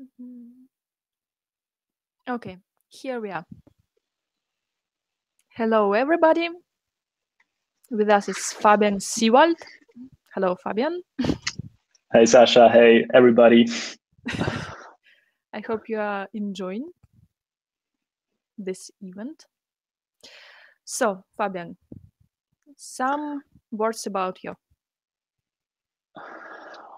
Mhm. Okay, here we are. Hello, everybody. With us is Fabian Seewald. Hello, Fabian. Hey, Sasha. Hey, everybody. I hope you are enjoying this event. So, Fabian, some words about you.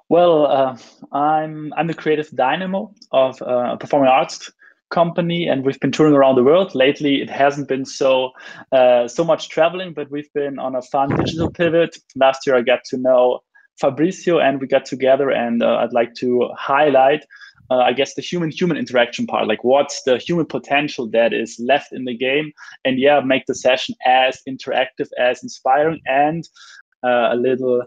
Well, I'm the creative dynamo of a performing arts company, and we've been touring around the world. Lately, it hasn't been so much traveling, but we've been on a fun digital pivot. Last year, I got to know Fabrizio, and we got together, and I'd like to highlight. I guess the human interaction part, like what's the human potential that is left in the game, and yeah, make the session as interactive, as inspiring, and a little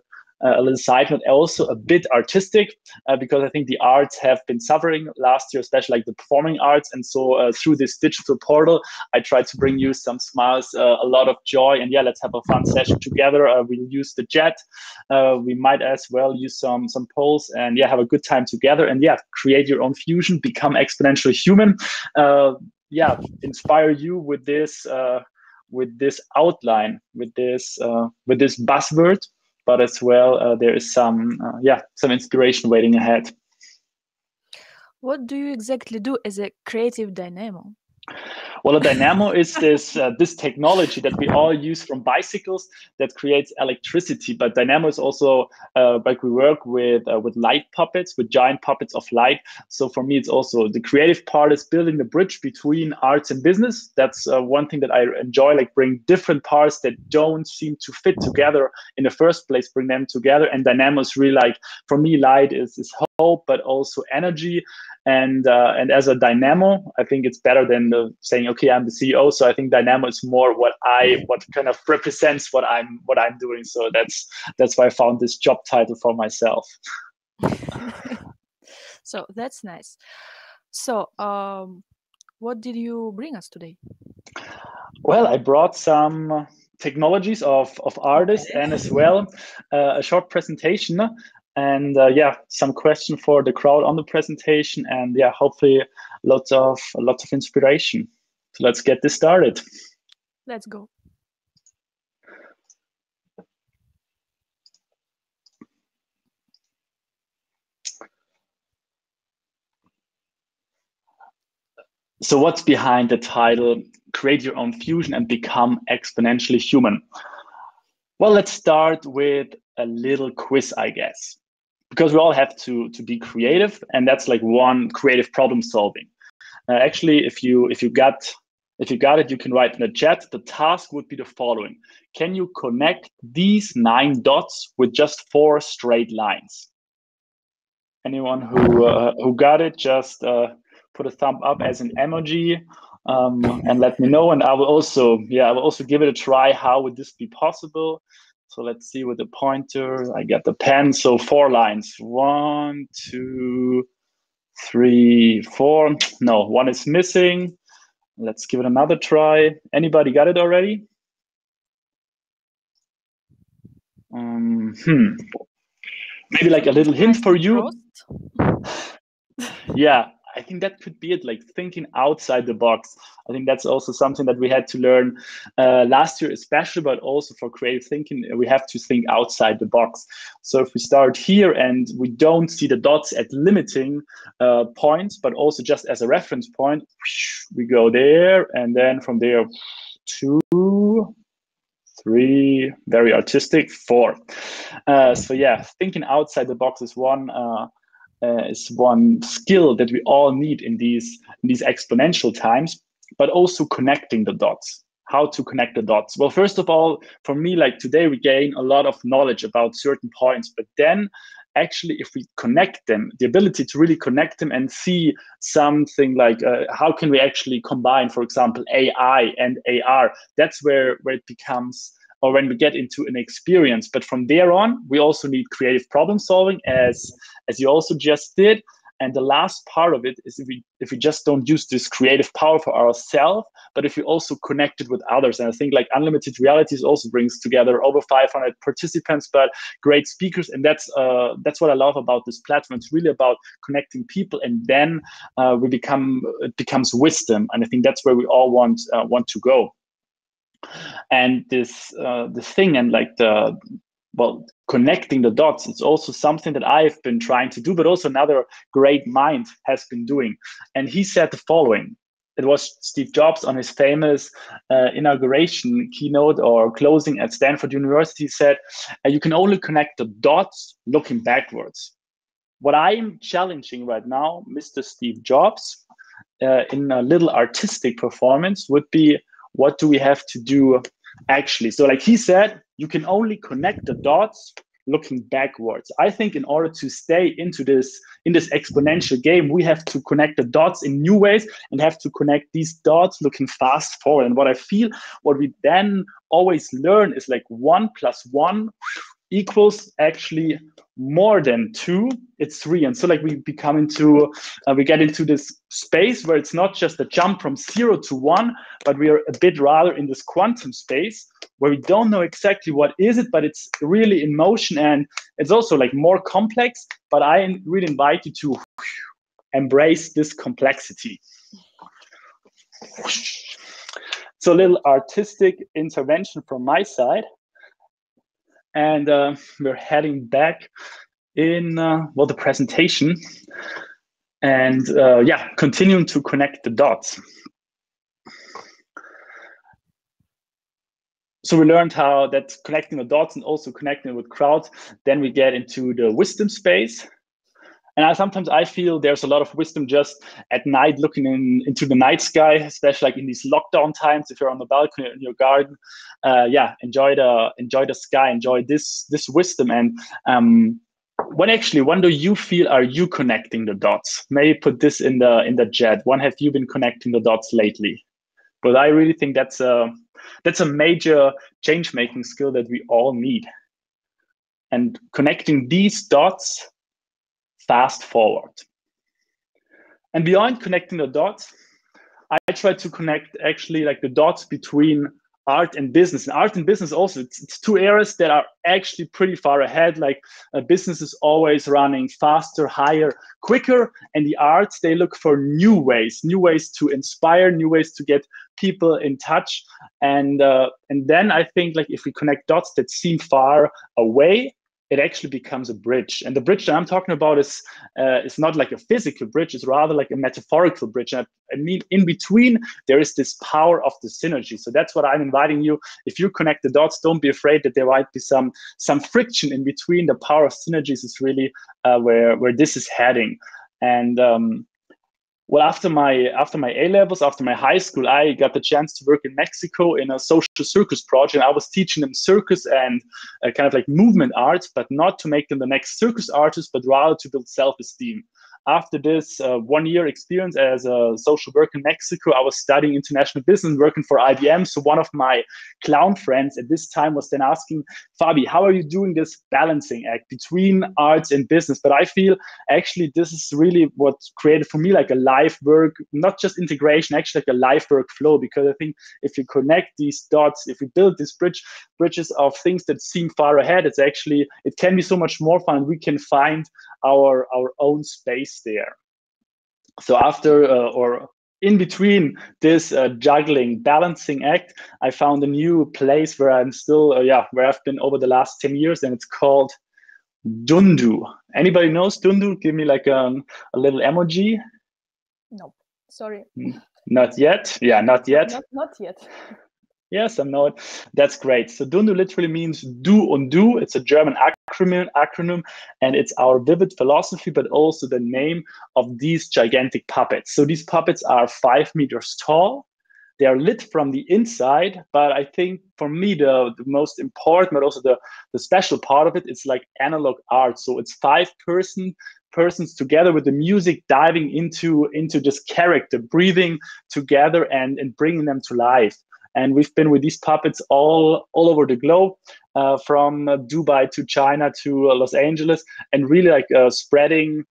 side note, also a bit artistic, because I think the arts have been suffering last year, especially like the performing arts. And so through this digital portal, I tried to bring you some smiles, a lot of joy, and yeah, let's have a fun session together. We'll use the chat. We might as well use some polls, and yeah, have a good time together. And yeah, create your own fusion, become exponentially human. Yeah, inspire you with this. With this outline, with this buzzword, but as well there is some inspiration waiting ahead. What do you exactly do as a creative dynamo? Well, a dynamo is this technology that we all use from bicycles that creates electricity. But dynamo is also like we work with light puppets, with giant puppets of light. So for me, it's also the creative part is building the bridge between arts and business. That's one thing that I enjoy, like bring different parts that don't seem to fit together in the first place, bring them together. And dynamo is really like, for me, light is hope, but also energy. And as a dynamo, I think it's better than saying, okay, I'm the CEO. So I think dynamo is more what kind of represents what I'm doing. So that's why I found this job title for myself. So that's nice. So what did you bring us today? Well, I brought some technologies of artists, and as well a short presentation, and yeah, some question for the crowd on the presentation, and yeah, hopefully lots of inspiration. So let's get this started. Let's go. So what's behind the title, Create Your Own Fusion and Become Exponentially Human? Well, let's start with a little quiz, I guess, because we all have to be creative, and that's like one creative problem solving. Actually, if you got it, you can write in the chat. The task would be the following: can you connect these 9 dots with just 4 straight lines? Anyone who got it, just put a thumb up as an emoji, and let me know. And I will also give it a try. How would this be possible? So let's see with the pointer. I got the pen. So 4 lines. 1, 2, 3, 4. No, 1 is missing. Let's give it another try. Anybody got it already? Maybe like a little hint for you. Yeah, I think that could be it, like thinking outside the box. I think that's also something that we had to learn last year, especially, but also for creative thinking, we have to think outside the box. So if we start here and we don't see the dots at limiting points, but also just as a reference point, we go there, and then from there, 2, 3, very artistic, 4. So yeah, thinking outside the box is one skill that we all need in these exponential times, but also connecting the dots. How to connect the dots? Well, first of all, for me, like today, we gain a lot of knowledge about certain points, but then actually, if we connect them, the ability to really connect them and see something like how can we actually combine, for example, AI and AR, that's where it becomes, or when we get into an experience. But from there on, we also need creative problem solving, as you also just did. And the last part of it is if we just don't use this creative power for ourselves, but if we also connect it with others. And I think like Unlimited Realities also brings together over 500 participants, but great speakers. And that's what I love about this platform. It's really about connecting people, and then it becomes wisdom. And I think that's where we all want to go. And this thing and like connecting the dots, it's also something that I've been trying to do, but also another great mind has been doing. And he said the following. It was Steve Jobs on his famous inauguration keynote or closing at Stanford University. He said, you can only connect the dots looking backwards. What I'm challenging right now, Mr. Steve Jobs, in a little artistic performance would be, what do we have to do actually? So like he said, you can only connect the dots looking backwards. I think in order to stay in this exponential game, we have to connect the dots in new ways and have to connect these dots looking fast forward. And what I feel, what we then always learn is like 1 + 1 equals actually more than 2, it's 3. And so like we get into this space where it's not just a jump from 0 to 1, but we are a bit rather in this quantum space where we don't know exactly what is it, but it's really in motion, and it's also like more complex. But I really invite you to embrace this complexity. So a little artistic intervention from my side. And we're heading back in the presentation, and continuing to connect the dots. So we learned how that's connecting the dots and also connecting with crowds. Then we get into the wisdom space. And sometimes I feel there's a lot of wisdom just at night, looking into the night sky, especially like in these lockdown times. If you're on the balcony in your garden, enjoy the sky, enjoy this wisdom. And when do you feel are you connecting the dots? Maybe put this in the chat. When have you been connecting the dots lately? But I really think that's a major change-making skill that we all need. And connecting these dots fast forward. And beyond connecting the dots, I try to connect actually like the dots between art and business. And art and business also, it's two areas that are actually pretty far ahead. Like business is always running faster, higher, quicker. And the arts, they look for new ways to inspire, new ways to get people in touch. And then I think like if we connect dots that seem far away, it actually becomes a bridge. And the bridge that I'm talking about is not like a physical bridge, it's rather like a metaphorical bridge. And I mean, in between, there is this power of the synergy. So that's what I'm inviting you. If you connect the dots, don't be afraid that there might be some friction in between. The power of synergies is really where this is heading. And after my A-levels, after my high school, I got the chance to work in Mexico in a social circus project. I was teaching them circus and kind of like movement arts, but not to make them the next circus artists, but rather to build self-esteem. After this 1-year experience as a social worker in Mexico, I was studying international business, working for IBM. So one of my clown friends at this time was then asking, Fabi, how are you doing this balancing act between arts and business? But I feel actually this is really what created for me like a life work, not just integration, actually like a life work flow. Because I think if you connect these dots, if we build these bridges of things that seem far ahead, it can be so much more fun. We can find our own space there. So after or in between this juggling, balancing act, I found a new place where I'm still, where I've been over the last 10 years, and it's called Dundu. Anybody knows Dundu? Give me like a little emoji. No, sorry. Not yet. Yeah, not yet. Not yet. Yes, I know it. That's great. So Dundu literally means do and do. It's a German acronym, and it's our vivid philosophy, but also the name of these gigantic puppets. So these puppets are 5 meters tall. They are lit from the inside, but I think for me, the most important, but also the special part of it is like analog art. So it's 5 persons together with the music diving into this character, breathing together and bringing them to life. And we've been with these puppets all over the globe, from Dubai to China to Los Angeles, and really like spreading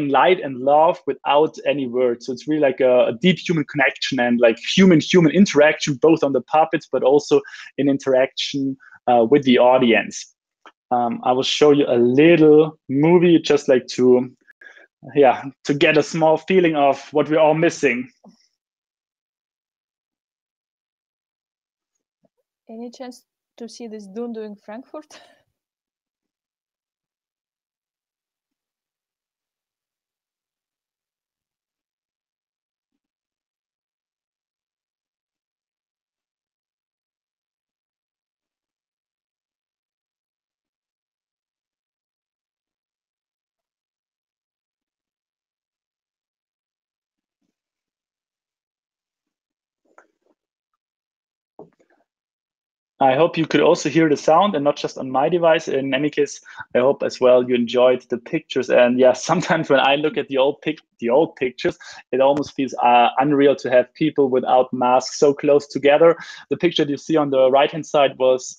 light and love without any words. So it's really like a deep human connection and like human interaction, both on the puppets but also in interaction with the audience. I will show you a little movie just like to get a small feeling of what we're all missing. Any chance to see this Dundu in Frankfurt? I hope you could also hear the sound and not just on my device. In any case, I hope as well you enjoyed the pictures. And yeah, sometimes when I look at the old pictures, it almost feels unreal to have people without masks so close together. The picture that you see on the right-hand side was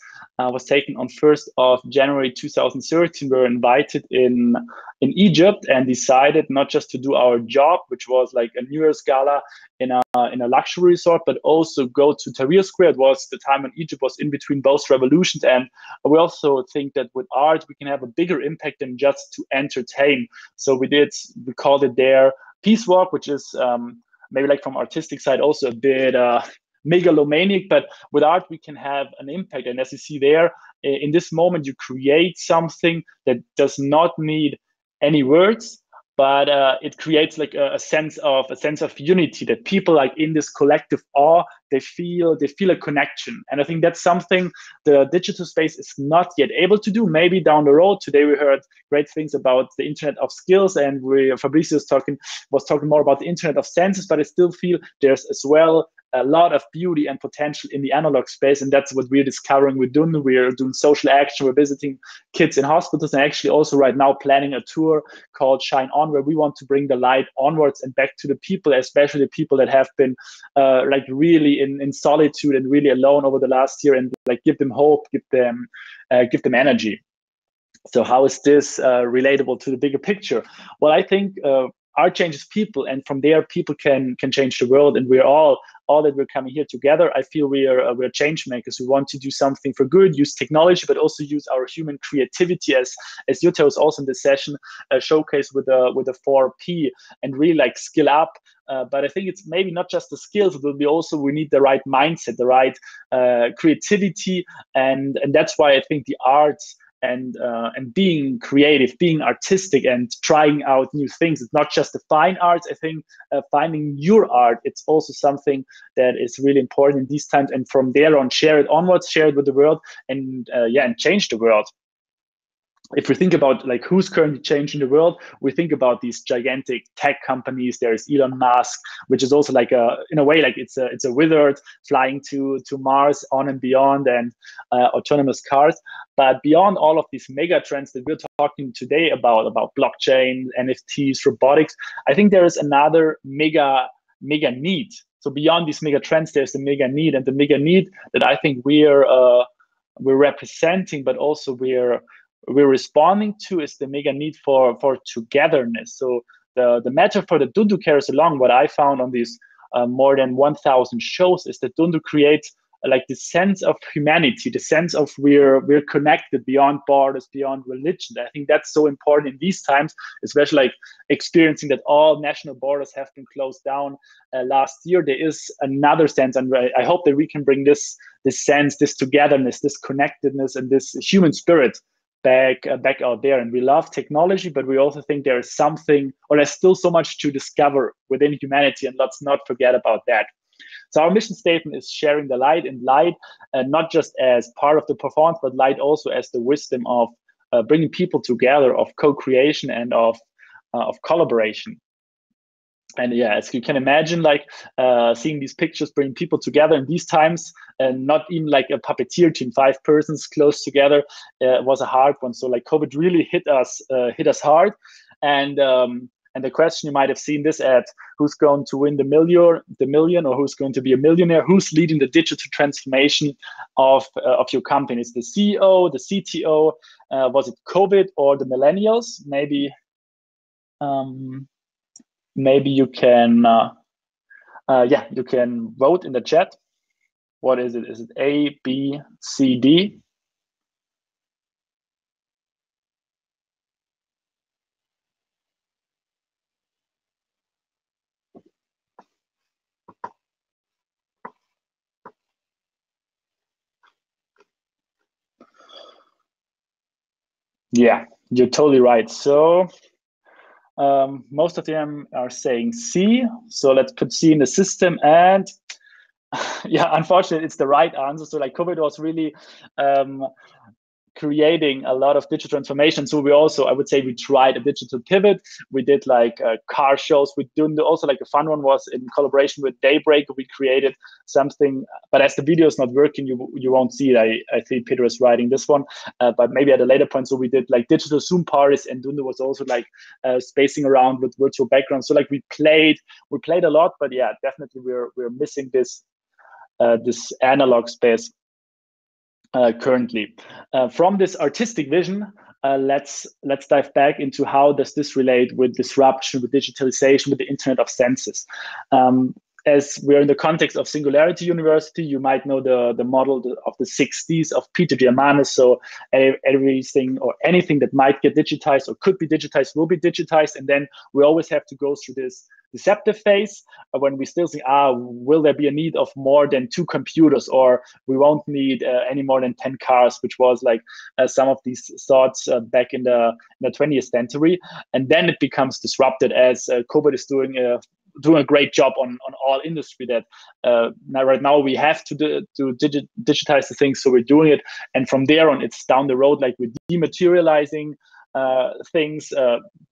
taken on 1st of January 2013. We were invited in Egypt and decided not just to do our job, which was like a New Year's gala in a luxury resort, but also go to Tahrir Square. It was the time when Egypt was in between both revolutions. And we also think that with art, we can have a bigger impact than just to entertain. So we called it there Peace Walk, which is maybe like from artistic side also a bit megalomaniac, but with art we can have an impact. And as you see there, in this moment you create something that does not need any words, but it creates like a sense of unity, that people like in this collective awe, they feel a connection. And I think that's something the digital space is not yet able to do. Maybe down the road. Today we heard great things about the Internet of Skills, and Fabricio was talking more about the Internet of Senses, but I still feel there's as well a lot of beauty and potential in the analog space, and that's what we're discovering with Dundu. We're doing social action, we're visiting kids in hospitals, and actually also right now planning a tour called Shine On, where we want to bring the light onwards and back to the people, especially the people that have been like really in solitude and really alone over the last year, and like give them hope, give them energy. So how is this relatable to the bigger picture? Well, I think art changes people, and from there people can change the world, and we're all that we're coming here together. I feel we're change makers. We want to do something for good, use technology, but also use our human creativity, as Jutta was also in this session showcased with the 4P, and really like skill up. But I think it's maybe not just the skills, it will be also we need the right mindset, the right creativity, and that's why I think the arts and being creative, being artistic, and trying out new things. It's not just the fine arts. I think finding your art, it's also something that is really important in these times. And from there on, share it onwards, share it with the world, and change the world. If we think about like who's currently changing the world, we think about these gigantic tech companies. There's Elon Musk, which is also like in a way like it's a wizard flying to Mars, on and beyond, and autonomous cars. But beyond all of these mega trends that we're talking today about blockchain, NFTs, robotics, I think there is another mega need. So beyond these mega trends, there's the mega need, and the mega need that I think we're representing, but also we're responding to, is the mega need for togetherness. So the metaphor that Dundu carries along, what I found on these more than 1,000 shows, is that Dundu creates like the sense of humanity, the sense of we're connected beyond borders, beyond religion. I think that's so important in these times, especially like experiencing that all national borders have been closed down last year. There is another sense, and I hope that we can bring this sense, this togetherness, this connectedness, and this human spirit back out there. And we love technology, but we also think there is something, or there's still so much to discover within humanity, and let's not forget about that. So our mission statement is sharing the light, and light not just as part of the performance, but light also as the wisdom of bringing people together, of co-creation, and of collaboration. And yeah, as you can imagine, like seeing these pictures bring people together in these times, and not even like a puppeteer team, 5 persons close together, was a hard one. So like COVID really hit us hard, and And the question, you might have seen this ad, who's going to win the million, or who's going to be a millionaire? Who's leading the digital transformation of your company? Is the CEO, the CTO? Was it COVID or the millennials? Maybe you can you can vote in the chat. What is it? Is it A, B, C, D? Yeah, you're totally right. So most of them are saying C. So let's put C in the system. And yeah, unfortunately, it's the right answer. So like COVID was really creating a lot of digital transformation. So we also, I would say, we tried a digital pivot. We did like car shows. We do also like a fun one was in collaboration with Daybreak. We created something, but as the video is not working, you won't see it. I think Peter is writing this one, but maybe at a later point. So we did like digital Zoom parties, and Dunde was also like spacing around with virtual backgrounds. So like we played a lot, but yeah, definitely we're missing this this analog space. Currently. From this artistic vision, let's dive back into how does this relate with disruption, with digitalization, with the Internet of Senses. As we're in the context of Singularity University, you might know the model of the 6Ds of Peter Diamandis. So everything or anything that might get digitized or could be digitized will be digitized. And then we always have to go through this deceptive phase when we still think, will there be a need of more than 2 computers, or we won't need any more than 10 cars, which was like some of these thoughts back in the 20th century. And then it becomes disrupted as COVID is doing a great job on all industry that right now we have to digitize the things, so we're doing it. And from there on, it's down the road, like we're dematerializing things,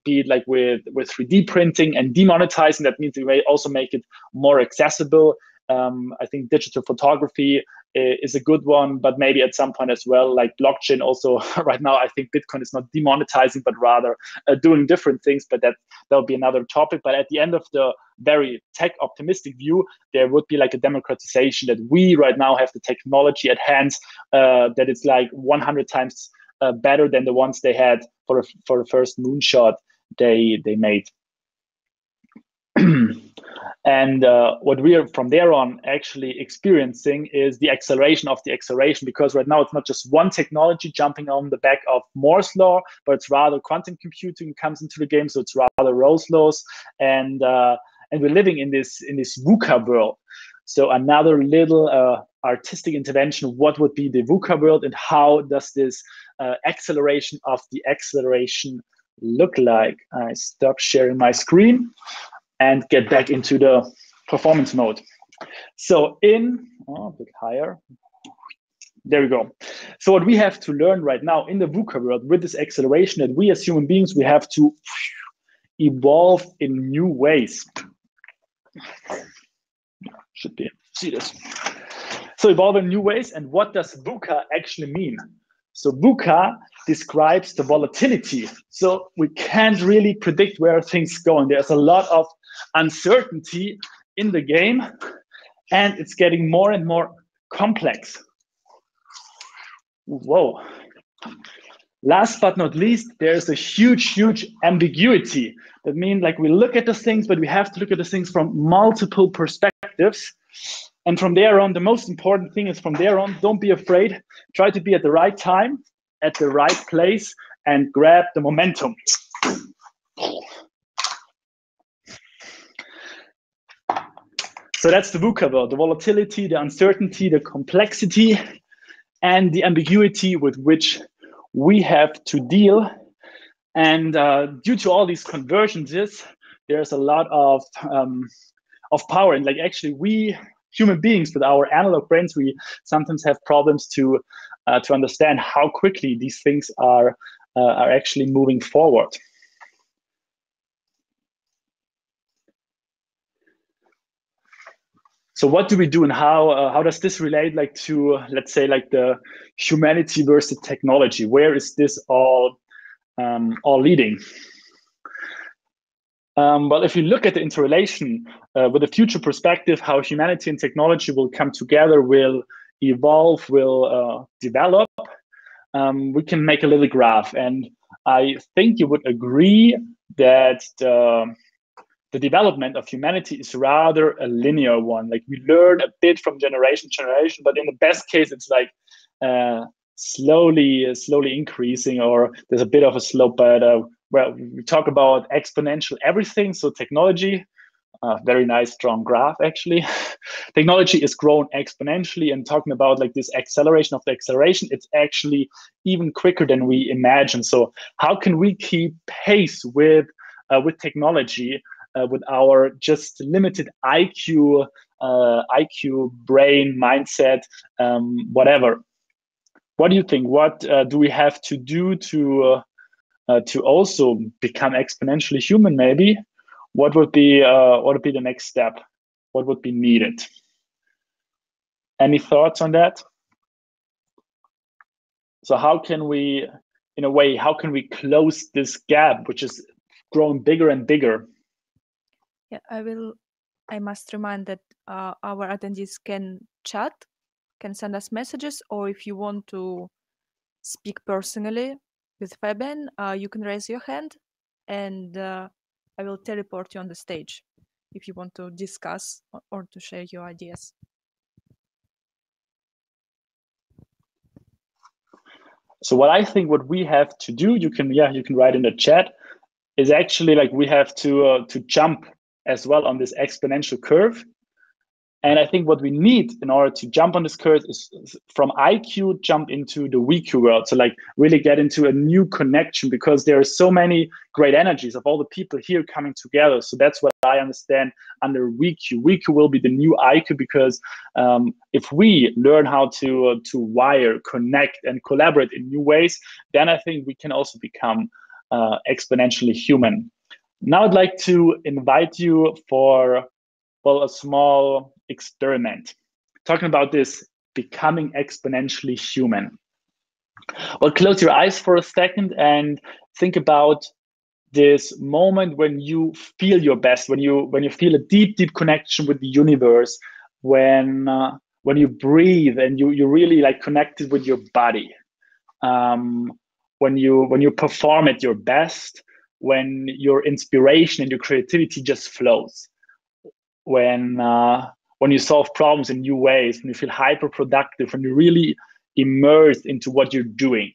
be it like with 3D printing and demonetizing. That means we may also make it more accessible. I think digital photography is a good one, but maybe at some point as well, like blockchain also. Right now, I think Bitcoin is not demonetizing, but rather doing different things, but that'll be another topic. But at the end of the very tech optimistic view, there would be like a democratization, that we right now have the technology at hand, that it's like 100 times better than the ones they had for the first moonshot they made. And what we are from there on actually experiencing is the acceleration of the acceleration, because right now it's not just one technology jumping on the back of Moore's law, but it's rather quantum computing comes into the game. So it's rather Rolle's laws, and we're living in this VUCA world. So another little artistic intervention, what would be the VUCA world, and how does this acceleration of the acceleration look like? I stop sharing my screen and get back into the performance mode. So a bit higher. There we go. So what we have to learn right now in the VUCA world with this acceleration, that we as human beings, we have to evolve in new ways. Should be able to see this. So evolve in new ways. And what does VUCA actually mean? So VUCA describes the volatility. So we can't really predict where things go. And there's a lot of uncertainty in the game, and it's getting more and more complex. Whoa. Last but not least, there's a huge ambiguity. That means like we look at the things, but we have to look at the things from multiple perspectives. And from there on, the most important thing is from there on, don't be afraid. Try to be at the right time, at the right place, and grab the momentum. So that's the VUCA world, the volatility, the uncertainty, the complexity, and the ambiguity with which we have to deal. And due to all these convergences, there's a lot of power. And like actually, we human beings with our analog brains, we sometimes have problems to understand how quickly these things are actually moving forward. So what do we do, and how does this relate like to, let's say, like the humanity versus technology? Where is this all leading? Well, if you look at the interrelation with a future perspective, how humanity and technology will come together, will evolve, will develop, we can make a little graph. And I think you would agree that the development of humanity is rather a linear one. Like we learn a bit from generation to generation, but in the best case, it's like slowly increasing, or there's a bit of a slope. But well, we talk about exponential everything. So technology, very nice strong graph actually. Technology is grown exponentially, and talking about like this acceleration of the acceleration, it's actually even quicker than we imagine. So how can we keep pace with technology, with our just limited IQ, brain, mindset, whatever? What do you think? What do we have to do to also become exponentially human? Maybe what would be the next step? What would be needed? Any thoughts on that? So how can we, in a way, how can we close this gap, which is growing bigger and bigger? Yeah, I must remind that our attendees can chat, can send us messages, or if you want to speak personally with Fabian, you can raise your hand, and I will teleport you on the stage if you want to discuss or to share your ideas. So what I think what we have to do, you can write in the chat, is actually like we have to jump as well on this exponential curve. And I think what we need in order to jump on this curve is from IQ jump into the WeQ world. So like really get into a new connection, because there are so many great energies of all the people here coming together. So that's what I understand under WeQ. WeQ will be the new IQ, because if we learn how to wire, connect, and collaborate in new ways, then I think we can also become exponentially human. Now I'd like to invite you for, well, a small experiment, talking about this becoming exponentially human. Well, close your eyes for a second and think about this moment when you feel your best, when you feel a deep connection with the universe, when you breathe and you really like connected with your body, when you perform at your best, when your inspiration and your creativity just flows, when you solve problems in new ways, when you feel hyper productive, when you're really immersed into what you're doing.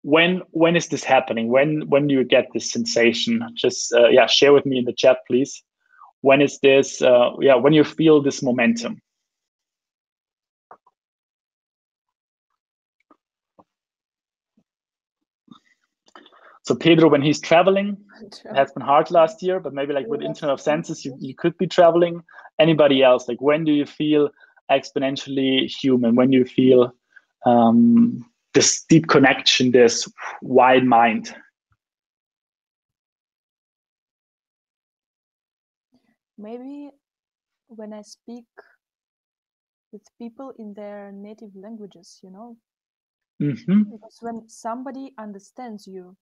When is this happening? When do you get this sensation? Just share with me in the chat, please. When is this? When you feel this momentum. So Pedro, when he's traveling, it has been hard last year, but maybe like with Internet of Senses, you could be traveling. Anybody else, like when do you feel exponentially human? When you feel this deep connection, this wide mind? Maybe when I speak with people in their native languages, you know? Mm-hmm. Because when somebody understands you,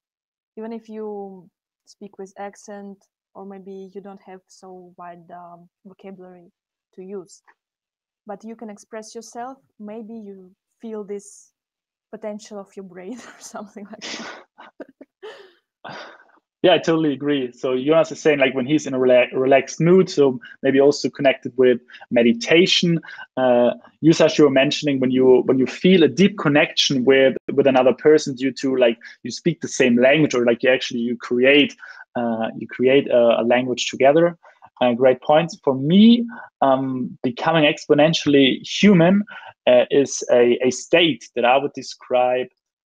even if you speak with accent, or maybe you don't have so wide vocabulary to use, but you can express yourself, maybe you feel this potential of your brain or something like that. Yeah, I totally agree. So Jonas is saying like when he's in a relaxed mood, so maybe also connected with meditation. Yusash, you were mentioning when you feel a deep connection with another person due to like you speak the same language, or like you create a language together. Great points. For me, becoming exponentially human is a state that I would describe,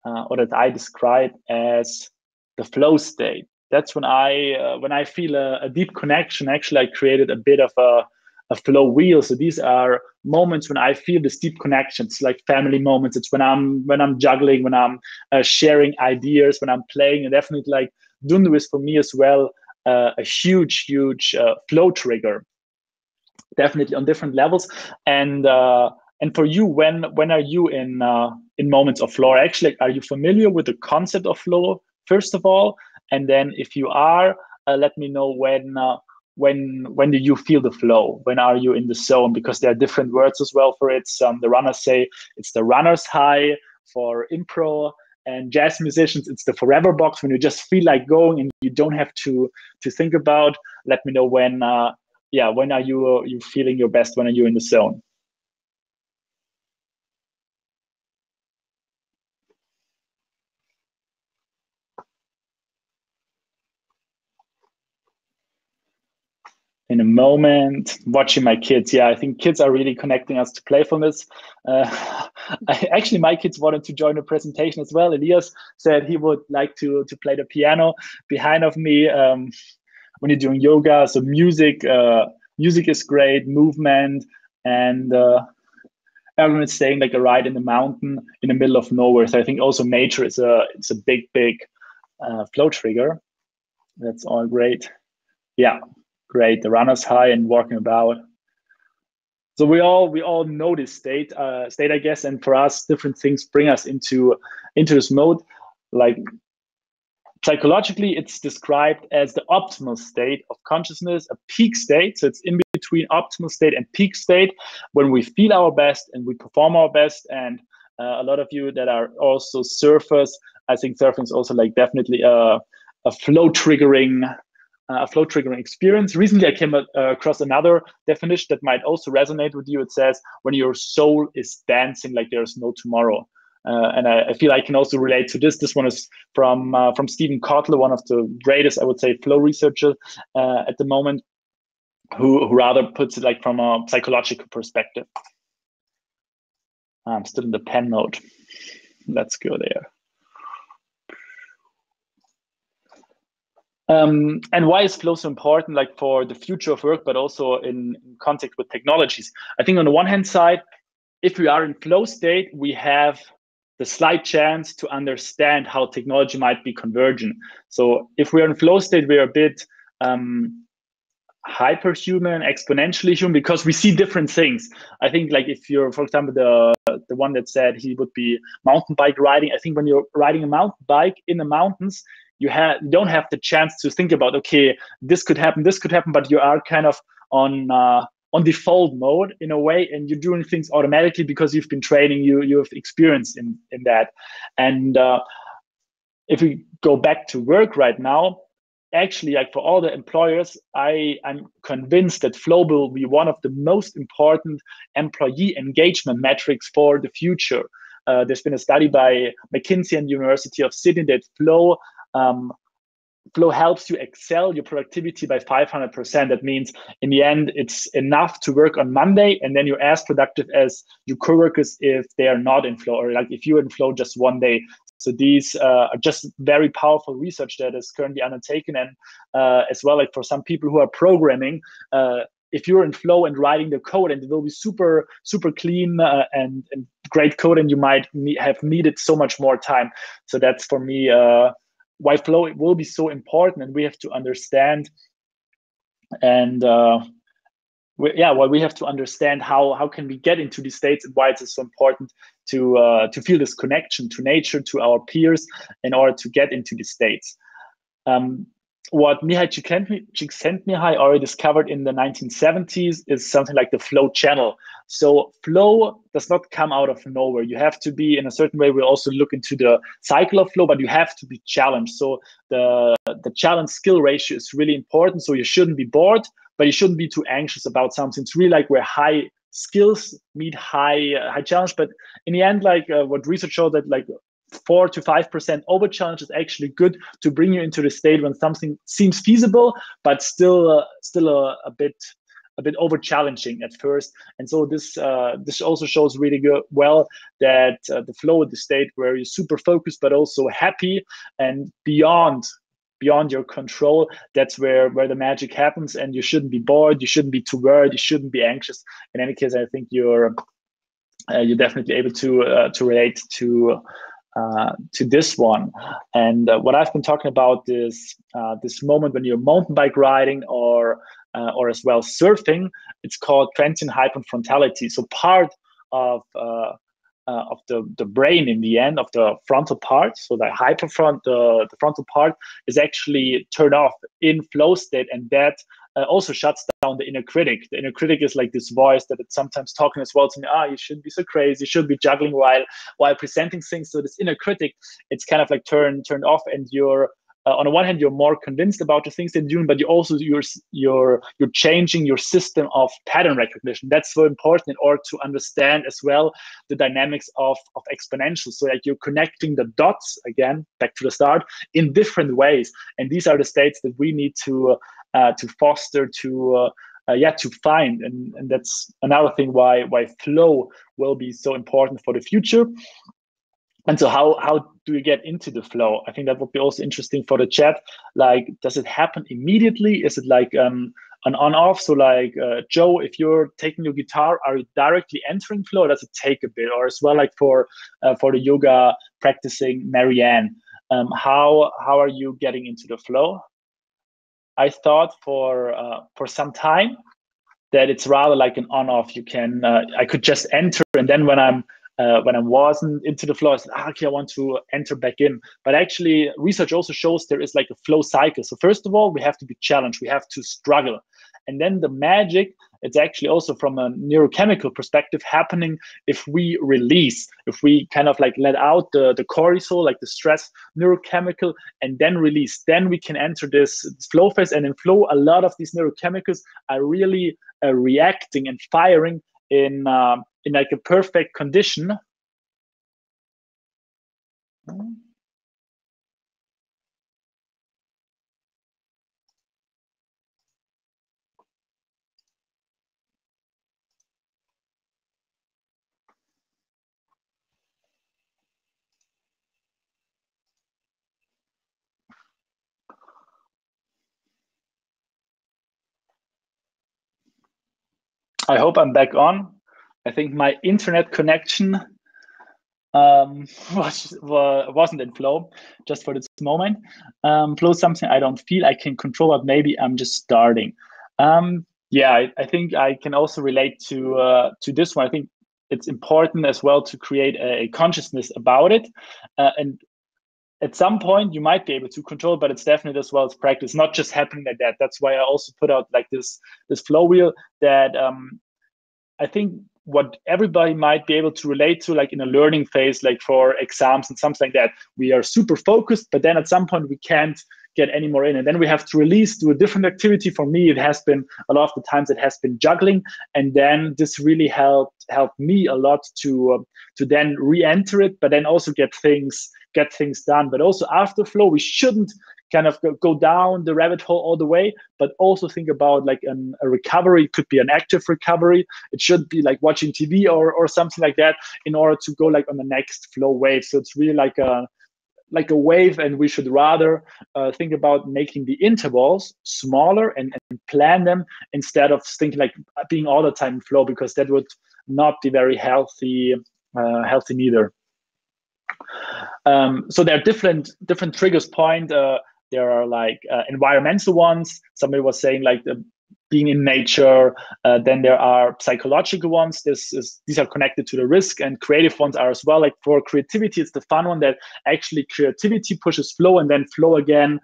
or that I describe as the flow state. That's when I feel a deep connection. Actually, I created a bit of a flow wheel. So these are moments when I feel this deep connection. It's like family moments. It's when I'm juggling, when I'm sharing ideas, when I'm playing, and definitely like Dundu is for me as well a huge flow trigger. Definitely on different levels. And for you, when are you in moments of flow? Actually, are you familiar with the concept of flow? First of all, and then if you are, let me know when do you feel the flow? When are you in the zone? Because there are different words as well for it. Some the runners say it's the runner's high for impro, and jazz musicians it's the forever box, when you just feel like going and you don't have to think about. Let me know when when are you feeling your best, when are you in the zone. In a moment, watching my kids. Yeah, I think kids are really connecting us to playfulness. Actually, my kids wanted to join the presentation as well. Elias said he would like to play the piano behind of me when you're doing yoga. So music is great, movement, and everyone is saying like a ride in the mountain in the middle of nowhere. So I think also nature is a big flow trigger. That's all great. Yeah. Great, the runner's high and walking about. So we all know this state, I guess, and for us, different things bring us into this mode. Like psychologically, it's described as the optimal state of consciousness, a peak state. So it's in between optimal state and peak state, when we feel our best and we perform our best. And a lot of you that are also surfers, I think surfing is also like definitely a flow triggering experience. Recently, I came across another definition that might also resonate with you. It says, when your soul is dancing like there's no tomorrow. And I feel I can also relate to this. This one is from Stephen Kotler, one of the greatest, I would say, flow researchers at the moment, who rather puts it like from a psychological perspective. I'm still in the pen mode. Let's go there. And why is flow so important, like for the future of work, but also in contact with technologies? I think on the one hand side, if we are in flow state, we have the slight chance to understand how technology might be convergent. So if we're in flow state, we're a bit hyperhuman, exponentially human, because we see different things. I think like if you're, for example, the one that said he would be mountain bike riding, I think when you're riding a mountain bike in the mountains, you don't have the chance to think about, okay, this could happen, but you are kind of on default mode in a way, and you're doing things automatically because you've been training, you have experience in that. And if we go back to work right now, actually, like for all the employers, I'm convinced that flow will be one of the most important employee engagement metrics for the future. There's been a study by McKinsey and University of Sydney that flow helps you excel your productivity by 500%. That means in the end, it's enough to work on Monday, and then you're as productive as your coworkers if they are not in flow, or like if you're in flow just one day. So these are just very powerful research that is currently undertaken. And as well, like for some people who are programming, if you're in flow and writing the code, and it will be super, super clean and great code, and you might have needed so much more time. So that's for me why flow will be so important, and we have to understand. And we have to understand how can we get into these states, and why it's so important to feel this connection to nature, to our peers, in order to get into these states. What Mihai Csikszentmihalyi already discovered in the 1970s is something like the flow channel. So flow does not come out of nowhere. You have to be in a certain way. We'll also look into the cycle of flow, but you have to be challenged. So the challenge skill ratio is really important. So you shouldn't be bored, but you shouldn't be too anxious about something. It's really like where high skills meet high challenge. But in the end, like what research showed, that like 4 to 5% over challenge is actually good to bring you into the state when something seems feasible, but still a bit over challenging at first. And so this also shows really well that the flow is the state where you're super focused, but also happy and beyond your control. That's where the magic happens, and you shouldn't be bored, you shouldn't be too worried, you shouldn't be anxious. In any case, I think you're definitely able to relate to this one. And what I've been talking about is this moment when you're mountain bike riding or as well surfing. It's called transient hyperfrontality. So part of the brain in the end of the frontal part. So the the frontal part is actually turned off in flow state, and that also shuts down the inner critic. The inner critic is like this voice that it's sometimes talking as well to me. You shouldn't be so crazy. You should be juggling while presenting things. So this inner critic, it's kind of like turned off, and you're on the one hand, you're more convinced about the things they're doing, but you're changing your system of pattern recognition. That's so important in order to understand as well the dynamics of exponentials. So like you're connecting the dots, again, back to the start, in different ways. And these are the states that we need to foster, to find. And that's another thing why flow will be so important for the future. And so how do you get into the flow? I think that would be also interesting for the chat. Like, does it happen immediately? Is it like an on-off? So like, Joe, if you're taking your guitar, are you directly entering flow, or does it take a bit? Or as well, like for the yoga practicing Marianne, how are you getting into the flow? I thought for some time that it's rather like an on-off. You can I could just enter, and then when I wasn't into the flow, I said, okay, I want to enter back in. But actually, research also shows there is like a flow cycle. So first of all, we have to be challenged. We have to struggle. And then the magic, it's actually also from a neurochemical perspective happening if we release, if we kind of like let out the cortisol, like the stress neurochemical, and then release, then we can enter this flow phase. And in flow, a lot of these neurochemicals are really reacting and firing in like a perfect condition. I hope I'm back on. I think my internet connection wasn't in flow just for this moment. Flow is something I don't feel I can control, but maybe I'm just starting. I think I can also relate to this one. I think it's important as well to create a consciousness about it, and at some point you might be able to control, but it's definitely as well as practice, not just happening like that. That's why I also put out like this flow wheel that I think what everybody might be able to relate to, like in a learning phase, like for exams and something like that, we are super focused, but then at some point we can't get any more in, and then we have to release, do a different activity. For me, it has been a lot of the times it has been juggling, and then this really helped me a lot to then re-enter it, but then also get things done. But also after flow, we shouldn't kind of go down the rabbit hole all the way, but also think about like a recovery. It could be an active recovery. It should be like watching TV or something like that in order to go like on the next flow wave. So it's really like a wave, and we should rather think about making the intervals smaller and plan them instead of thinking like being all the time in flow, because that would not be very healthy neither. So there are different triggers point. There are like environmental ones. Somebody was saying like being in nature. Then there are psychological ones. These are connected to the risk, and creative ones are as well. Like for creativity, it's the fun one that actually creativity pushes flow, and then flow again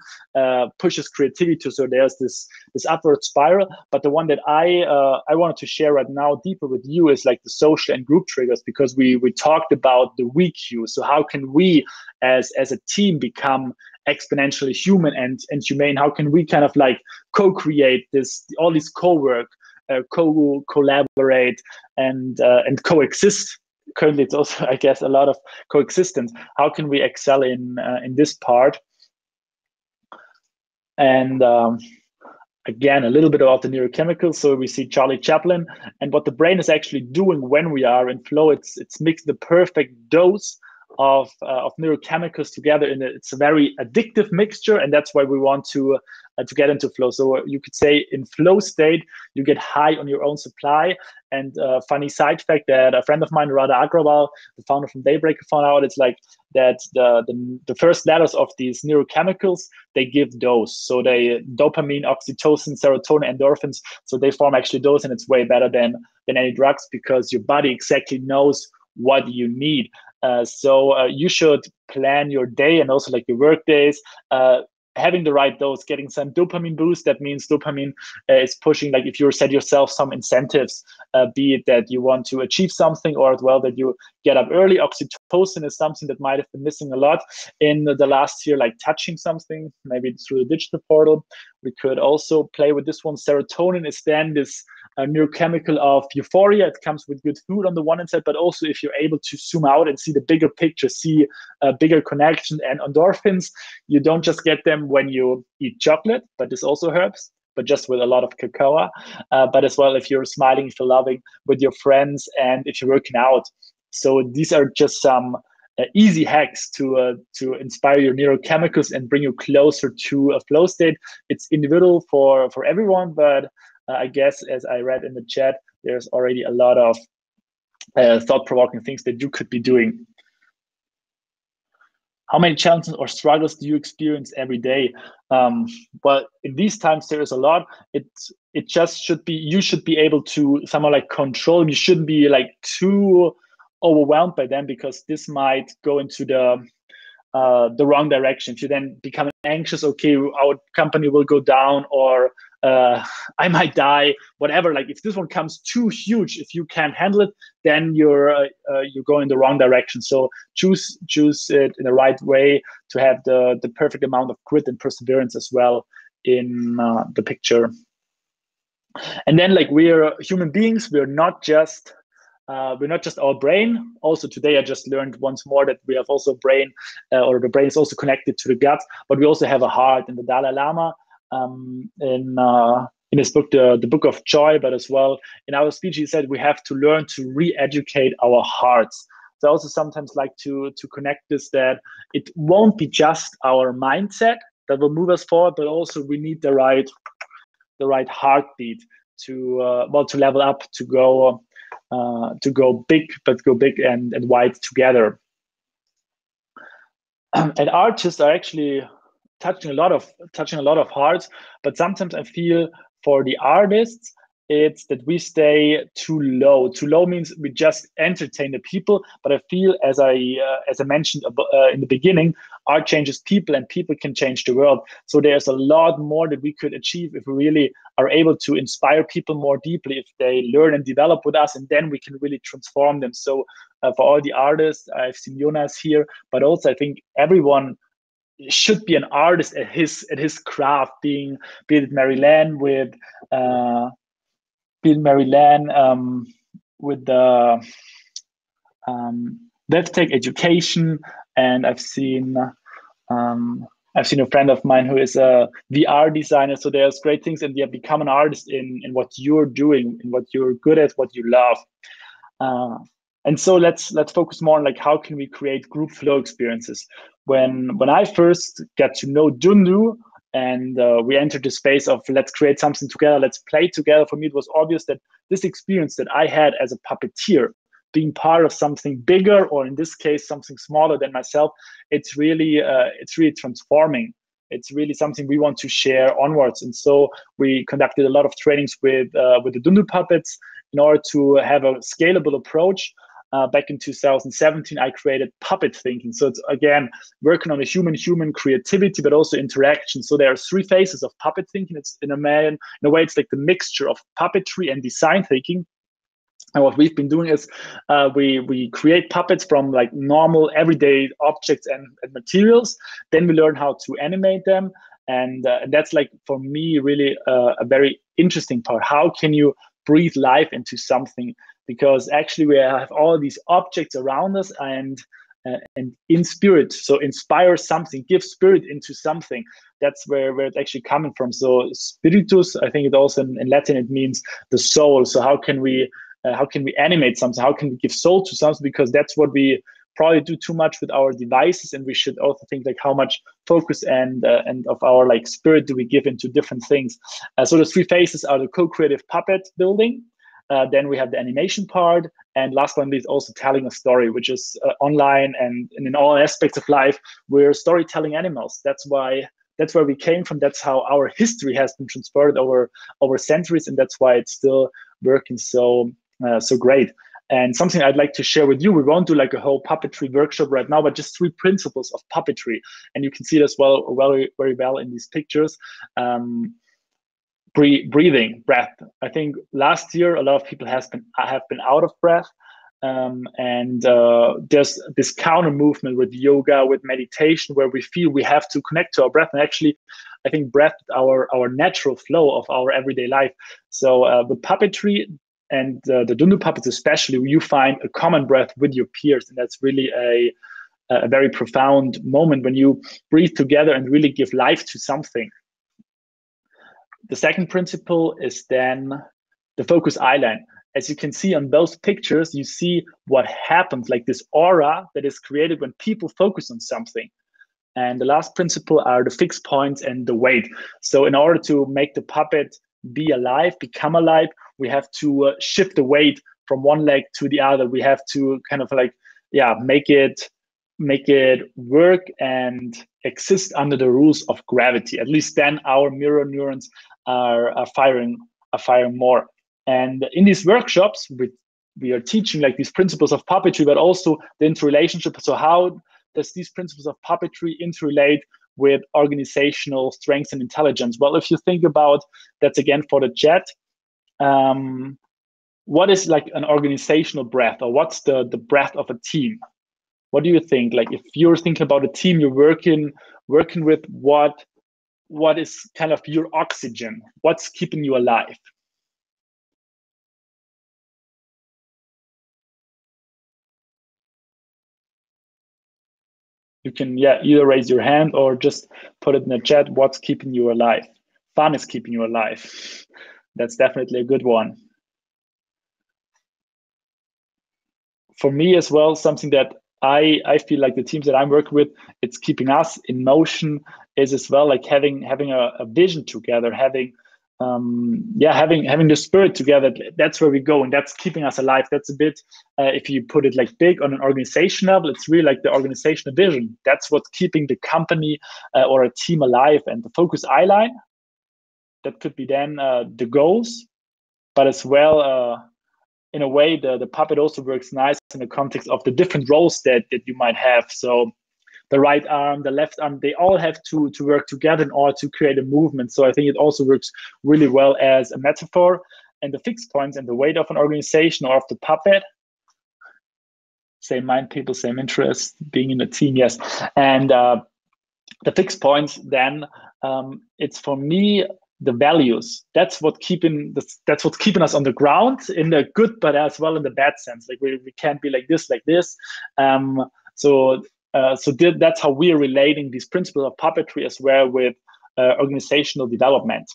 pushes creativity. So there's this upward spiral. But the one that I wanted to share right now deeper with you is like the social and group triggers, because we talked about the we cues. So how can we as a team become exponentially human and humane? How can we kind of like co-create all these co-work, collaborate and coexist? Currently, it's also, I guess, a lot of coexistence. How can we excel in this part? And again, a little bit about the neurochemicals. So we see Charlie Chaplin, and what the brain is actually doing when we are in flow. It's mixed the perfect dose of neurochemicals together, and it's a very addictive mixture, and that's why we want to get into flow. So you could say in flow state you get high on your own supply. And funny side fact that a friend of mine, Radha Agrawal, the founder from Daybreaker, found out, it's like that the first letters of these neurochemicals, they give dose. So they dopamine, oxytocin, serotonin, endorphins. So they form actually dose, and it's way better than any drugs, because your body exactly knows what you need. So you should plan your day and also like your work days, having the right dose, getting some dopamine boost. That means dopamine is pushing, like if you set yourself some incentives, be it that you want to achieve something or as well that you get up early. Oxytocin is something that might have been missing a lot in the last year, like touching something, maybe through the digital portal. We could also play with this one. Serotonin is then this neurochemical of euphoria. It comes with good food on the one hand side, but also if you're able to zoom out and see the bigger picture, see a bigger connection. And endorphins, you don't just get them when you eat chocolate, but this also helps, but just with a lot of cocoa. But as well, if you're smiling, if you're loving with your friends, and if you're working out. So these are just some easy hacks to inspire your neurochemicals and bring you closer to a flow state. It's individual for everyone, but I guess, as I read in the chat, there's already a lot of thought-provoking things that you could be doing. How many challenges or struggles do you experience every day? Well, in these times, there is a lot. It just should be, you should be able to somehow like control. You shouldn't be like too overwhelmed by them, because this might go into the wrong direction. If you then become anxious, okay, our company will go down, or I might die, whatever. Like if this one comes too huge, if you can't handle it, then you're going in the wrong direction. So choose it in the right way to have the perfect amount of grit and perseverance as well in the picture. And then, like, we're human beings. We're not just our brain. Also today, I just learned once more that we have also a brain, or the brain is also connected to the gut, but we also have a heart. And the Dalai Lama, in his book, the Book of Joy, but as well in our speech, he said we have to learn to re-educate our hearts. So I also sometimes like to connect this, that it won't be just our mindset that will move us forward, but also we need the right heartbeat to level up, to go big, but go big and wide together. And artists are actually touching a lot of hearts, but sometimes I feel for the artists, it's that we stay too low. Too low means we just entertain the people. But I feel, as I mentioned in the beginning, art changes people, and people can change the world. So there's a lot more that we could achieve if we really are able to inspire people more deeply, if they learn and develop with us, and then we can really transform them. So for all the artists, I've seen Jonas here, but also I think everyone should be an artist at his craft, being it Mary-Lan with with the WebTech education, and I've seen a friend of mine who is a VR designer. So there's great things, and become an artist in what you're doing, in what you're good at, what you love. And so let's focus more on like how can we create group flow experiences. When I first got to know Dundu, and we entered the space of let's create something together, let's play together, for me it was obvious that this experience that I had as a puppeteer, being part of something bigger, or in this case something smaller than myself, it's really transforming. It's really something we want to share onwards. And so we conducted a lot of trainings with the Dundu puppets in order to have a scalable approach. Back in 2017, I created Puppet Thinking. So it's, again, working on the human creativity, but also interaction. So there are 3 phases of Puppet Thinking. It's in a way, it's like the mixture of puppetry and design thinking. And what we've been doing is we create puppets from like normal everyday objects and materials. Then we learn how to animate them. And that's, like, for me, really a very interesting part. How can you breathe life into something? Because actually we have all these objects around us, and in spirit, so inspire something, give spirit into something. That's where it's actually coming from. So spiritus, I think it also in Latin, it means the soul. So how can we animate something? How can we give soul to something? Because that's what we probably do too much with our devices, and we should also think like how much focus and of our like spirit do we give into different things. So the 3 phases are the co-creative puppet building. Then we have the animation part, and last but not least, also telling a story, which is online and in all aspects of life. We're storytelling animals. That's where we came from. That's how our history has been transferred over centuries, and that's why it's still working so great. And something I'd like to share with you, we won't do like a whole puppetry workshop right now, but just 3 principles of puppetry. And you can see it as well very, very well in these pictures. Breathing, breath. I think last year a lot of people have been out of breath. And there's this counter movement with yoga, with meditation, where we feel we have to connect to our breath. And actually, I think breath is our natural flow of our everyday life. So with puppetry and the Dundu puppets especially, you find a common breath with your peers. And that's really a very profound moment when you breathe together and really give life to something. The second principle is then the focus eyeline. As you can see on those pictures, you see what happens, like this aura that is created when people focus on something. And the last principle are the fixed points and the weight. So in order to make the puppet be alive, become alive, we have to shift the weight from one leg to the other. We have to kind of like, make it work and exist under the rules of gravity. At least then our mirror neurons are firing more. And in these workshops, we are teaching like these principles of puppetry, but also the interrelationship. So how does these principles of puppetry interrelate with organizational strengths and intelligence? Well, if you think about, that's again for the chat, what is like an organizational breath, or what's the breath of a team? What do you think? Like if you're thinking about a team, you're working with what is kind of your oxygen? What's keeping you alive? You can either raise your hand or just put it in the chat. What's keeping you alive? Fun is keeping you alive. That's definitely a good one. For me as well, something that I feel like the teams that I'm working with, it's keeping us in motion, is as well like having a vision together, having the spirit together. That's where we go, and that's keeping us alive. That's a bit, if you put it like big on an organization level, it's really like the organizational vision. That's what's keeping the company or a team alive. And the focus eyeline, that could be then the goals, but as well, in a way, the puppet also works nice in the context of the different roles that you might have. So the right arm, the left arm, they all have to work together in order to create a movement. So I think it also works really well as a metaphor. And the fixed points and the weight of an organization or of the puppet, same mind people, same interest, being in a team, yes. And the fixed points then, it's for me, the values. That's what's keeping us on the ground in the good, but as well in the bad sense. Like we can't be like this. So that's how we are relating these principles of puppetry as well with organizational development.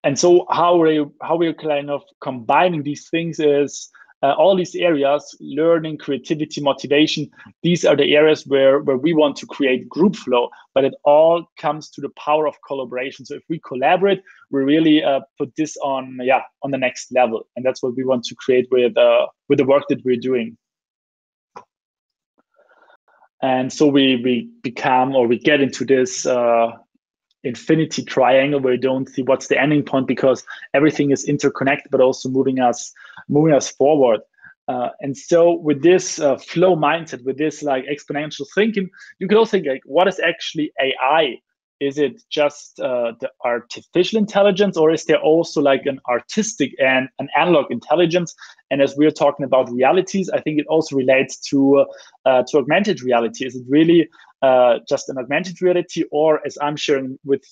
And so how we're kind of combining these things is all these areas: learning, creativity, motivation. These are the areas where we want to create group flow, but it all comes to the power of collaboration. So if we collaborate, we really put this on the next level, and that's what we want to create with the work that we're doing. And so we get into this infinity triangle where we don't see what's the ending point, because everything is interconnected, but also moving us forward. And so with this flow mindset, with this like exponential thinking, you could also think like, what is actually AI? Is it just the artificial intelligence, or is there also like an artistic and an analog intelligence? And as we're talking about realities, I think it also relates to augmented reality. Is it really just an augmented reality, or, as I'm sharing with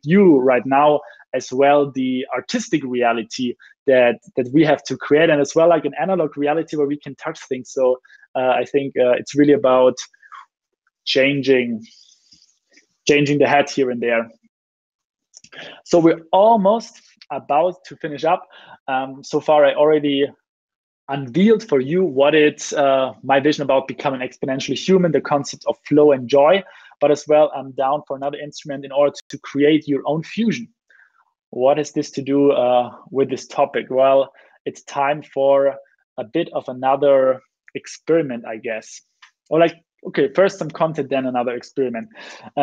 you right now, as well, the artistic reality that we have to create, and as well like an analog reality where we can touch things? So I think it's really about changing the head here and there. So we're almost about to finish up. So far, I already unveiled for you what it's my vision about becoming exponentially human, the concept of flow and joy, but as well, I'm down for another instrument in order to create your own fusion. What is this to do with this topic? Well, it's time for a bit of another experiment, I guess. Or like, okay, first some content, then another experiment.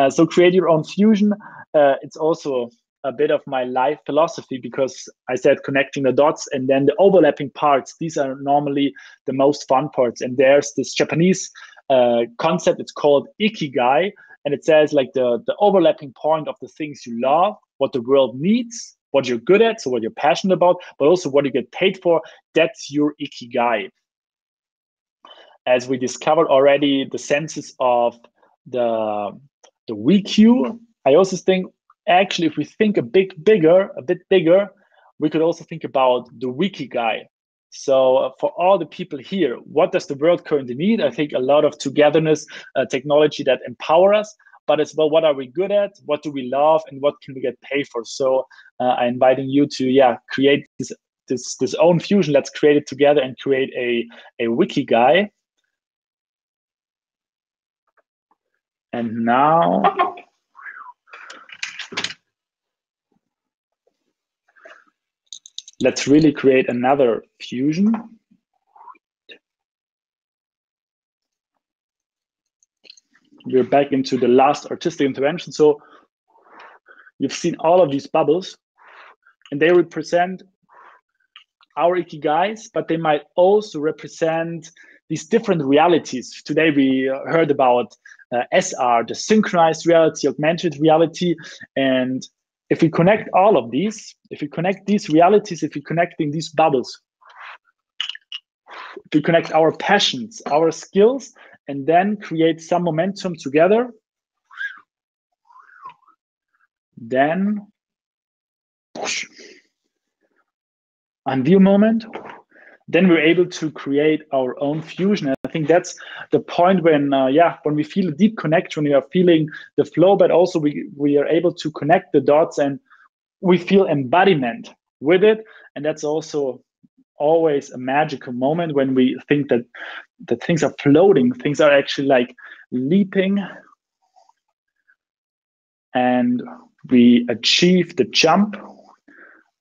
So create your own fusion. It's also a bit of my life philosophy, because I said connecting the dots and then the overlapping parts. These are normally the most fun parts. And there's this Japanese concept. It's called ikigai, and it says like the overlapping point of the things you love, what the world needs, what you're good at, so what you're passionate about, but also what you get paid for. That's your ikigai. As we discovered already, the senses of the WeQ. I also think, actually, if we think a bit bigger, we could also think about the Wikigai. So for all the people here, what does the world currently need? I think a lot of togetherness, technology that empower us, but as well, what are we good at? What do we love? And what can we get paid for? So I'm inviting you to create this own fusion. Let's create it together and create a Wikigai. And now, let's really create another fusion. We're back into the last artistic intervention. So you've seen all of these bubbles, and they represent our ikigais, but they might also represent these different realities. Today we heard about SR, the synchronized reality, augmented reality. And if we connect all of these, if we connect these realities, if we connecting these bubbles, if we connect our passions, our skills, and then create some momentum together, then unveil moment, then we're able to create our own fusion. And I think that's the point when we feel a deep connection, when we are feeling the flow, but also we are able to connect the dots and we feel embodiment with it. And that's also always a magical moment when we think that things are floating, things are actually like leaping, and we achieve the jump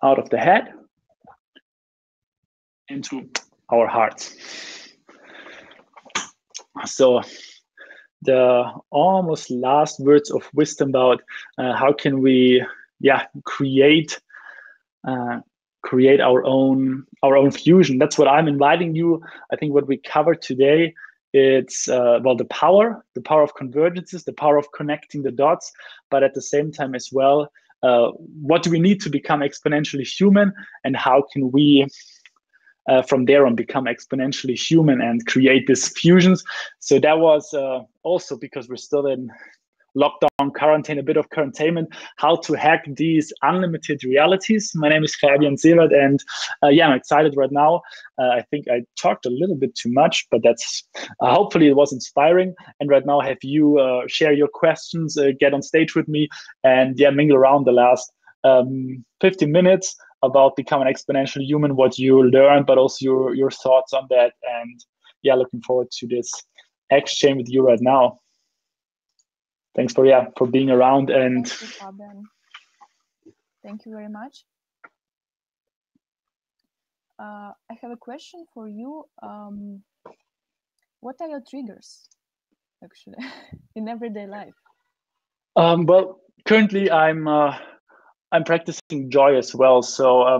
out of the head into our hearts. So the almost last words of wisdom about how can we create our own fusion. That's what I'm inviting you. I think what we covered today, it's the power of convergences, the power of connecting the dots, but at the same time as well, what do we need to become exponentially human, and how can we from there on become exponentially human and create these fusions. So that was also, because we're still in lockdown, quarantine, a bit of containment, how to hack these unlimited realities. My name is Fabian Seewald, and I'm excited right now. I think I talked a little bit too much, but that's hopefully it was inspiring. And right now I have you share your questions, get on stage with me, and mingle around the last 15 minutes about becoming exponentially human, what you learned, but also your thoughts on that. And looking forward to this exchange with you right now. Thanks for being around. And thank you, Fabian. Thank you very much. I have a question for you. What are your triggers, actually, in everyday life? Well, currently I'm practicing joy as well. So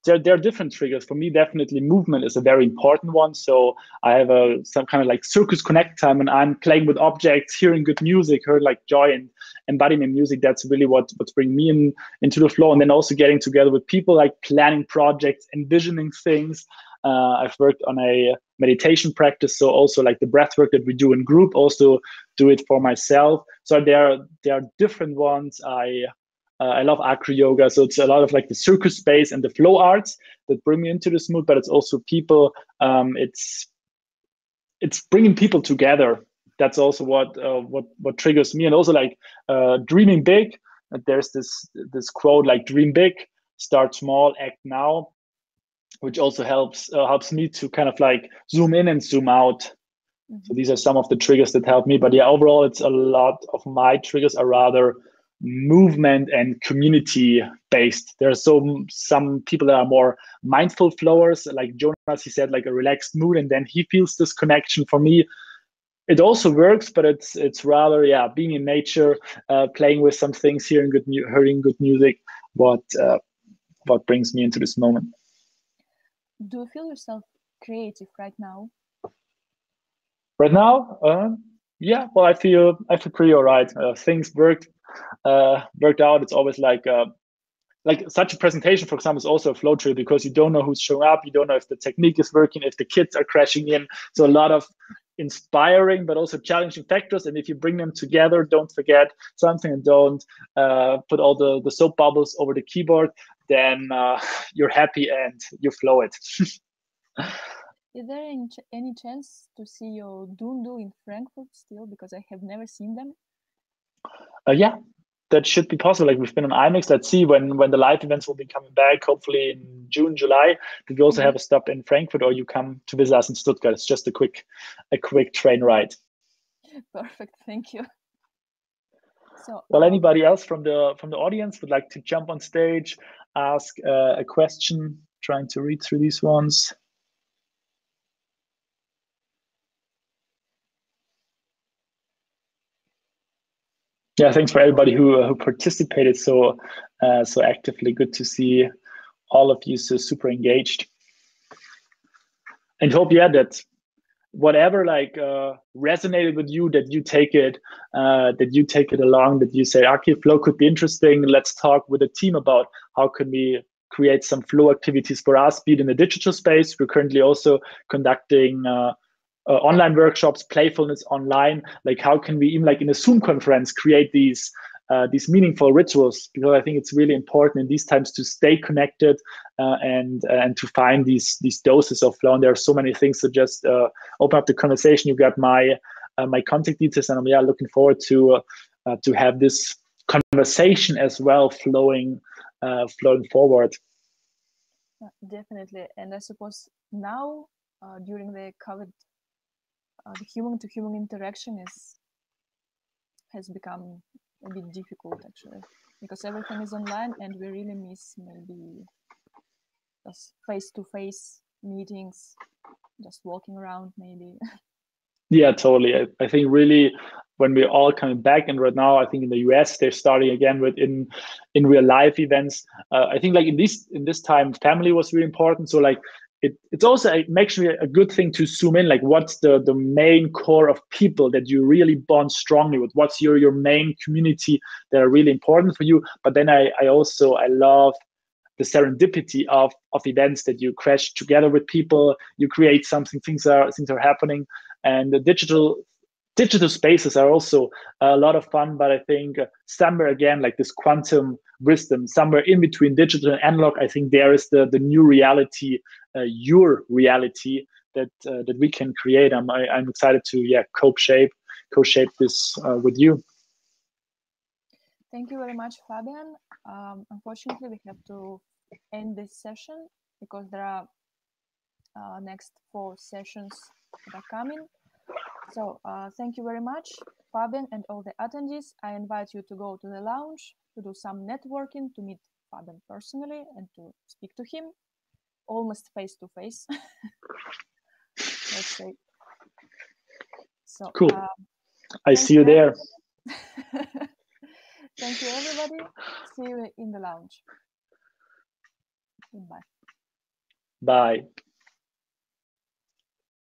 there are different triggers. For me, definitely movement is a very important one. So I have some kind of like circus connect time, and I'm playing with objects, hearing good music, heard like joy and embodiment music. That's really what's bringing me into the flow. And then also getting together with people, like planning projects, envisioning things. I've worked on a meditation practice, so also like the breath work that we do in group, also do it for myself. So there are different ones. I love acro yoga, so it's a lot of like the circus space and the flow arts that bring me into this mood. But it's also people. It's bringing people together. That's also what triggers me, and also like dreaming big. There's this quote like "Dream big, start small, act now," which also helps me to kind of like zoom in and zoom out. Mm-hmm. So these are some of the triggers that help me. But overall, it's a lot of my triggers are rather movement and community based. There are some people that are more mindful flowers, like Jonas. He said like a relaxed mood, and then he feels this connection. For me, it also works, but it's rather being in nature, playing with some things, hearing good music, what brings me into this moment. Do you feel yourself creative right now? Right now, yeah. Well, I feel pretty alright. Things worked out. It's always like such a presentation, for example, is also a flow through, because you don't know who's showing up, you don't know if the technique is working, if the kids are crashing in. So a lot of inspiring but also challenging factors, and if you bring them together, don't forget something, and don't put all the soap bubbles over the keyboard, then you're happy and you flow it. Is there any chance to see your Dundu in Frankfurt still? Because I have never seen them. Yeah, that should be possible. Like, we've been on IMEX. Let's see when the live events will be coming back, hopefully in June, July. Did we also have a stop in Frankfurt, or you come to visit us in Stuttgart? It's just a quick train ride. Perfect, thank you. So, well, anybody else from the audience would like to jump on stage, ask a question? Trying to read through these ones. Yeah, thanks for everybody who participated so actively. Good to see all of you so super engaged. And hope that whatever resonated with you, that you take it along, that you say, okay, flow could be interesting. Let's talk with the team about how can we create some flow activities for us, be it in the digital space. We're currently also conducting online workshops, playfulness online. Like, how can we, even like in a Zoom conference, create these meaningful rituals? Because I think it's really important in these times to stay connected and to find these doses of flow. And there are so many things. So just open up the conversation. You got my contact details, and I'm looking forward to have this conversation as well flowing forward. Definitely. And I suppose now during the COVID, the human-to-human interaction has become a bit difficult, actually, because everything is online, and we really miss maybe just face-to-face meetings, just walking around, maybe. Yeah, totally. I think really when we're all coming back, and right now I think in the US they're starting again with in real life events. I think like in this time, family was really important. So like it's also actually a good thing to zoom in, like what's the main core of people that you really bond strongly with, what's your main community that are really important for you. But then I love the serendipity of events, that you crash together with people, you create something, things are happening. And the digital spaces are also a lot of fun, but I think somewhere again, like this quantum wisdom, somewhere in between digital and analog, I think there is the new reality, your reality that we can create. I'm excited to co-shape this with you. Thank you very much, Fabian. Unfortunately, we have to end this session because there are next 4 sessions that are coming. So thank you very much, Fabian, and all the attendees. I invite you to go to the lounge to do some networking, to meet Fabian personally and to speak to him, almost face to face. Let's say. So cool. I see you there. Thank you, everybody. See you in the lounge. Goodbye. Bye.